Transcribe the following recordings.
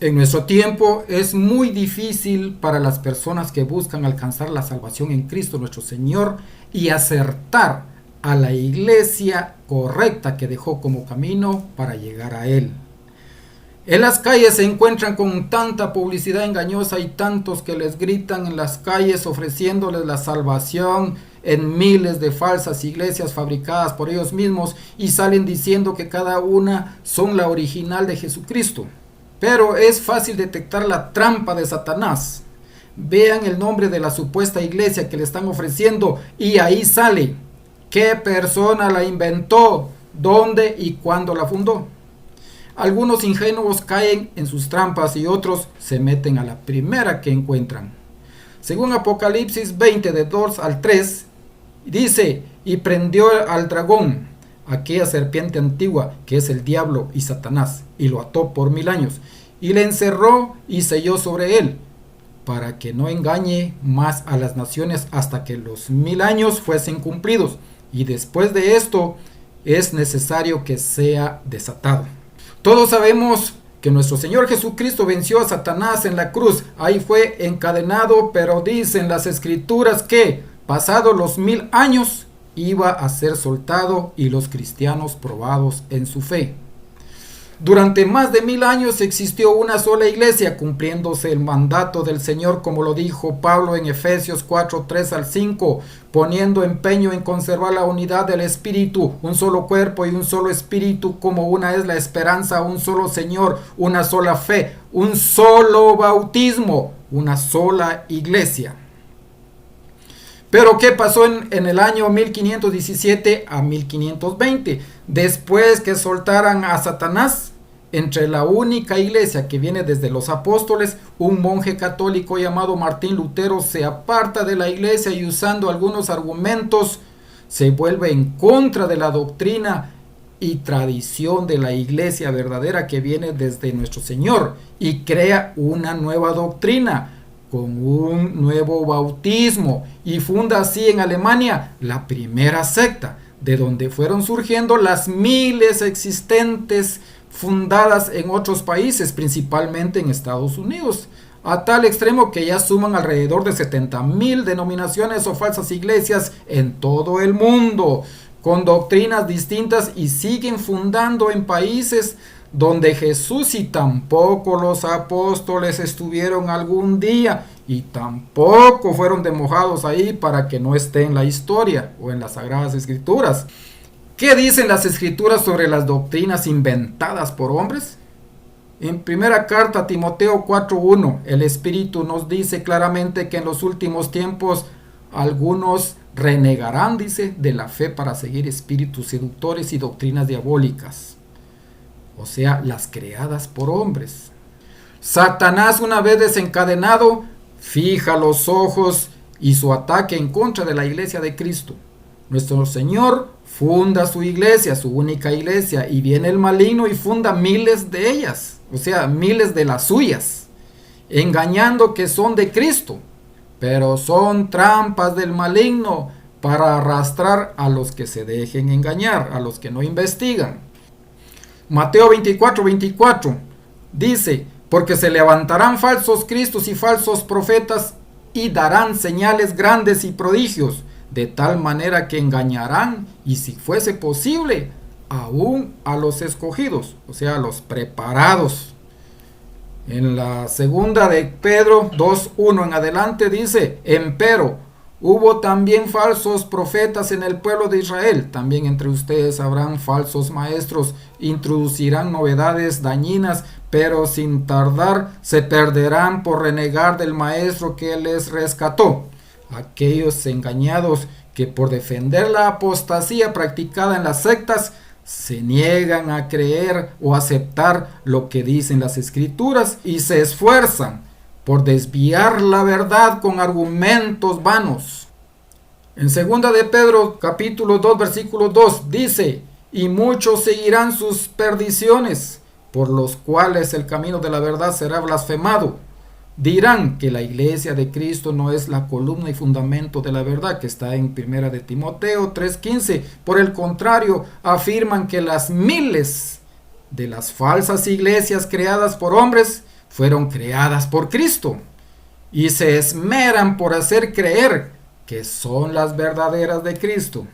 En nuestro tiempo es muy difícil para las personas que buscan alcanzar la salvación en Cristo nuestro Señor y acertar a la iglesia correcta que dejó como camino para llegar a Él. En las calles se encuentran con tanta publicidad engañosa y tantos que les gritan en las calles ofreciéndoles la salvación en miles de falsas iglesias fabricadas por ellos mismos y salen diciendo que cada una son la original de Jesucristo. Pero es fácil detectar la trampa de Satanás. Vean el nombre de la supuesta iglesia que le están ofreciendo y ahí sale qué persona la inventó, dónde y cuándo la fundó. Algunos ingenuos caen en sus trampas y otros se meten a la primera que encuentran. Según Apocalipsis 20, de 2 al 3, dice: y prendió al dragón, aquella serpiente antigua que es el diablo y Satanás, y lo ató por 1000 años, y le encerró y selló sobre él, para que no engañe más a las naciones hasta que los 1000 años fuesen cumplidos, y después de esto es necesario que sea desatado. Todos sabemos que nuestro Señor Jesucristo venció a Satanás en la cruz. Ahí fue encadenado, pero dicen las Escrituras que, pasados los 1000 años, iba a ser soltado y los cristianos probados en su fe. Durante más de 1000 años existió una sola iglesia, cumpliéndose el mandato del Señor, como lo dijo Pablo en Efesios 4, 3 al 5, poniendo empeño en conservar la unidad del Espíritu, un solo cuerpo y un solo Espíritu, como una es la esperanza, un solo Señor, una sola fe, un solo bautismo, una sola iglesia. Pero ¿qué pasó en el año 1517 a 1520? Después que soltaran a Satanás, entre la única iglesia que viene desde los apóstoles, un monje católico llamado Martín Lutero se aparta de la iglesia y usando algunos argumentos se vuelve en contra de la doctrina y tradición de la iglesia verdadera que viene desde nuestro Señor y crea una nueva doctrina con un nuevo bautismo y funda así en Alemania la primera secta, de donde fueron surgiendo las miles existentes fundadas en otros países, principalmente en Estados Unidos, a tal extremo que ya suman alrededor de 70,000 denominaciones o falsas iglesias en todo el mundo, con doctrinas distintas y siguen fundando en países donde Jesús y tampoco los apóstoles estuvieron algún día y tampoco fueron demojados ahí para que no esté en la historia o en las Sagradas Escrituras. ¿Qué dicen las Escrituras sobre las doctrinas inventadas por hombres? En primera carta a Timoteo 4:1, el Espíritu nos dice claramente que en los últimos tiempos algunos renegarán, dice, de la fe para seguir espíritus seductores y doctrinas diabólicas. O sea, las creadas por hombres. Satanás, una vez desencadenado, fija los ojos y su ataque en contra de la iglesia de Cristo. Nuestro Señor funda su iglesia, su única iglesia, y viene el maligno y funda miles de ellas, o sea, miles de las suyas, engañando que son de Cristo, pero son trampas del maligno para arrastrar a los que se dejen engañar, a los que no investigan. Mateo 24:24 dice: porque se levantarán falsos cristos y falsos profetas y darán señales grandes y prodigios, de tal manera que engañarán, y si fuese posible, aún a los escogidos, o sea, a los preparados. En la segunda de Pedro 2:1 en adelante dice: empero hubo también falsos profetas en el pueblo de Israel, también entre ustedes habrán falsos maestros, introducirán novedades dañinas, pero sin tardar se perderán por renegar del maestro que les rescató. Aquellos engañados que por defender la apostasía practicada en las sectas se niegan a creer o aceptar lo que dicen las Escrituras y se esfuerzan por desviar la verdad con argumentos vanos. En 2 de Pedro capítulo 2 versículo 2 dice: y muchos seguirán sus perdiciones, por los cuales el camino de la verdad será blasfemado. Dirán que la iglesia de Cristo no es la columna y fundamento de la verdad, que está en 1 de Timoteo 3:15. Por el contrario, afirman que las miles de las falsas iglesias creadas por hombres fueron creadas por Cristo y se esmeran por hacer creer que son las verdaderas de Cristo.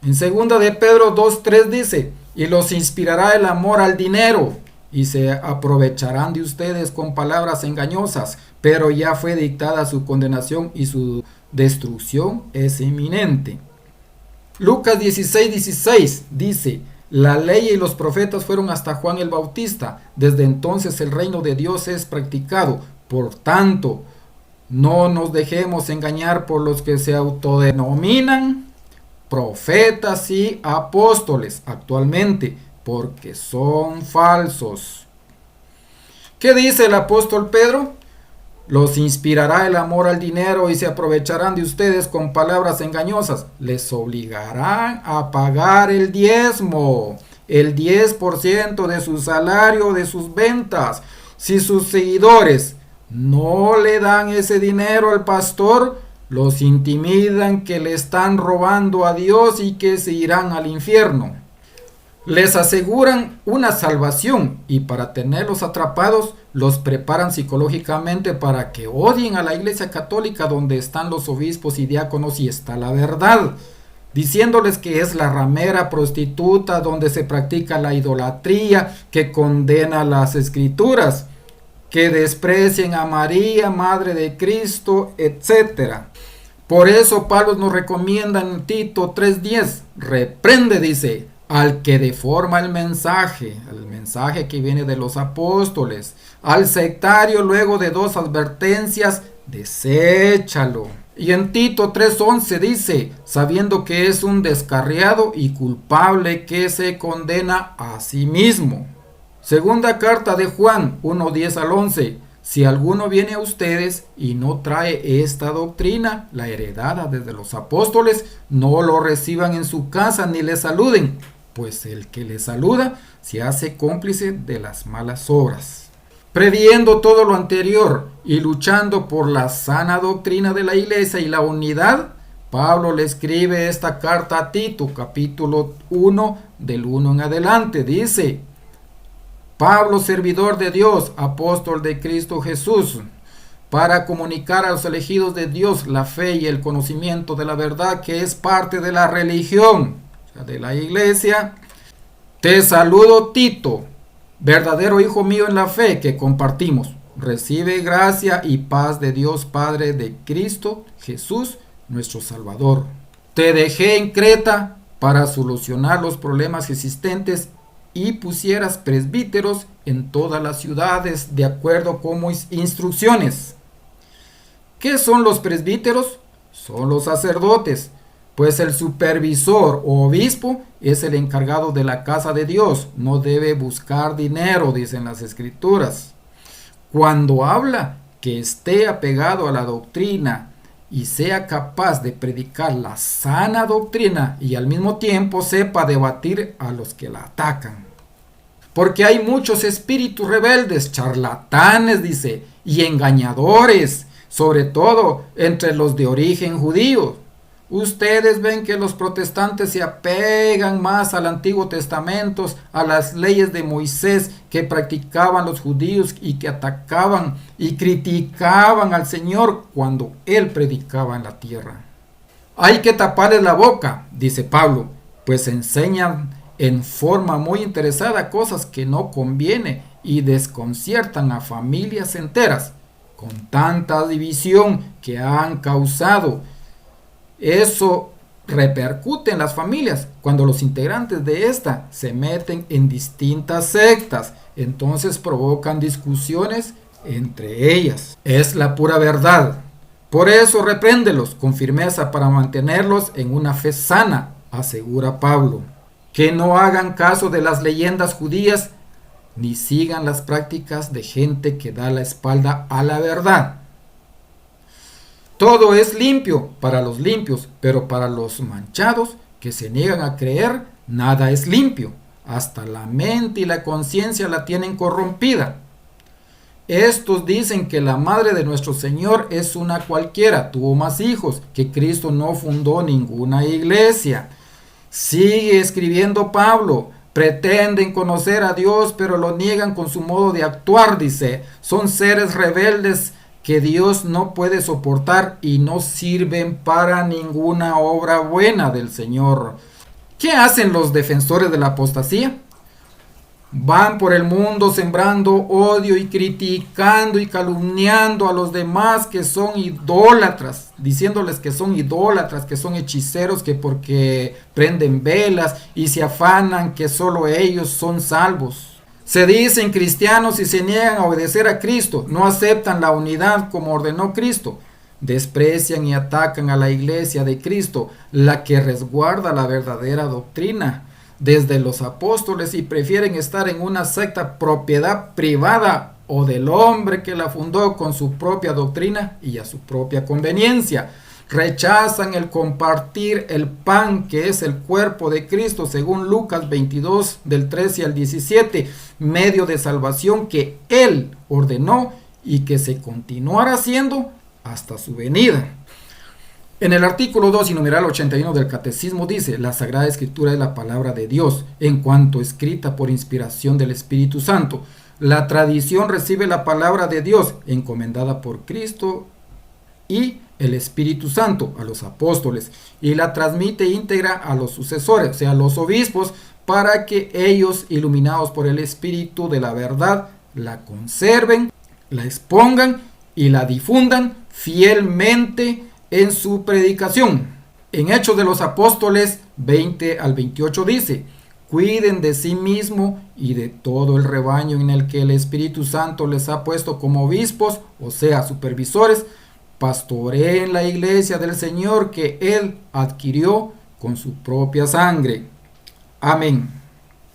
En 2 de Pedro 2:3 dice, y los inspirará el amor al dinero, y se aprovecharán de ustedes con palabras engañosas, pero ya fue dictada su condenación y su destrucción es inminente. Lucas 16:16 dice, la ley y los profetas fueron hasta Juan el Bautista, desde entonces el reino de Dios es practicado, por tanto, no nos dejemos engañar por los que se autodenominan profetas y apóstoles actualmente, porque son falsos. ¿Qué dice el apóstol Pedro? Los inspirará el amor al dinero y se aprovecharán de ustedes con palabras engañosas. Les obligarán a pagar el diezmo, el 10% de su salario, de sus ventas. Si sus seguidores no le dan ese dinero al pastor, los intimidan que le están robando a Dios y que se irán al infierno. Les aseguran una salvación y para tenerlos atrapados los preparan psicológicamente para que odien a la Iglesia Católica donde están los obispos y diáconos y está la verdad, diciéndoles que es la ramera prostituta donde se practica la idolatría que condena las Escrituras, que desprecien a María, Madre de Cristo, etc. Por eso Pablo nos recomienda en Tito 3:10, reprende, dice, al que deforma el mensaje que viene de los apóstoles, al sectario luego de 2 advertencias, deséchalo. Y en Tito 3:11 dice, sabiendo que es un descarriado y culpable que se condena a sí mismo. Segunda carta de Juan 1:10 al 11, si alguno viene a ustedes y no trae esta doctrina, la heredada desde los apóstoles, no lo reciban en su casa ni le saluden, pues el que le saluda se hace cómplice de las malas obras. Previendo todo lo anterior y luchando por la sana doctrina de la iglesia y la unidad, Pablo le escribe esta carta a Tito, capítulo 1, del 1 en adelante. Dice, Pablo, servidor de Dios, apóstol de Cristo Jesús, para comunicar a los elegidos de Dios la fe y el conocimiento de la verdad que es parte de la religión, de la iglesia. Te saludo, Tito, verdadero hijo mío en la fe que compartimos. Recibe gracia y paz de Dios Padre, de Cristo Jesús, nuestro Salvador. Te dejé en Creta para solucionar los problemas existentes y pusieras presbíteros en todas las ciudades de acuerdo con mis instrucciones. ¿Qué son los presbíteros? Son los sacerdotes, pues el supervisor o obispo es el encargado de la casa de Dios, no debe buscar dinero, dicen las Escrituras. Cuando habla que esté apegado a la doctrina y sea capaz de predicar la sana doctrina y al mismo tiempo sepa debatir a los que la atacan. Porque hay muchos espíritus rebeldes, charlatanes, dice, y engañadores, sobre todo entre los de origen judío. Ustedes ven que los protestantes se apegan más al Antiguo Testamento, a las leyes de Moisés que practicaban los judíos y que atacaban y criticaban al Señor cuando Él predicaba en la tierra. Hay que taparles la boca, dice Pablo, pues enseñan en forma muy interesada cosas que no conviene y desconciertan a familias enteras, con tanta división que han causado. Eso repercute en las familias cuando los integrantes de esta se meten en distintas sectas, entonces provocan discusiones entre ellas. Es la pura verdad. Por eso repréndelos con firmeza para mantenerlos en una fe sana, asegura Pablo. Que no hagan caso de las leyendas judías ni sigan las prácticas de gente que da la espalda a la verdad. Todo es limpio para los limpios, pero para los manchados que se niegan a creer, nada es limpio. Hasta la mente y la conciencia la tienen corrompida. Estos dicen que la madre de nuestro Señor es una cualquiera, tuvo más hijos, que Cristo no fundó ninguna iglesia. Sigue escribiendo Pablo, Pretenden conocer a Dios, pero lo niegan con su modo de actuar, dice. Son seres rebeldes que Dios no puede soportar y no sirven para ninguna obra buena del Señor. ¿Qué hacen los defensores de la apostasía? Van por el mundo sembrando odio y criticando y calumniando a los demás que son idólatras, diciéndoles que son idólatras, que son hechiceros, que porque prenden velas y se afanan que solo ellos son salvos. Se dicen cristianos y se niegan a obedecer a Cristo, no aceptan la unidad como ordenó Cristo. Desprecian y atacan a la iglesia de Cristo, la que resguarda la verdadera doctrina desde los apóstoles, y prefieren estar en una secta propiedad privada o del hombre que la fundó con su propia doctrina y a su propia conveniencia. Rechazan el compartir el pan que es el cuerpo de Cristo, según Lucas 22 del 13 al 17, medio de salvación que Él ordenó y que se continuará haciendo hasta su venida. En el artículo 2 y numeral 81 del Catecismo dice: la Sagrada Escritura es la palabra de Dios, en cuanto escrita por inspiración del Espíritu Santo. La tradición recibe la palabra de Dios, encomendada por Cristo y el Espíritu Santo a los apóstoles, y la transmite íntegra a los sucesores, o sea, a los obispos, para que ellos, iluminados por el Espíritu de la verdad, la conserven, la expongan y la difundan fielmente en su predicación. En Hechos de los Apóstoles 20 al 28 dice: cuiden de sí mismo y de todo el rebaño en el que el Espíritu Santo les ha puesto como obispos, o sea, supervisores. Pastoreen la iglesia del Señor que Él adquirió con su propia sangre. Amén.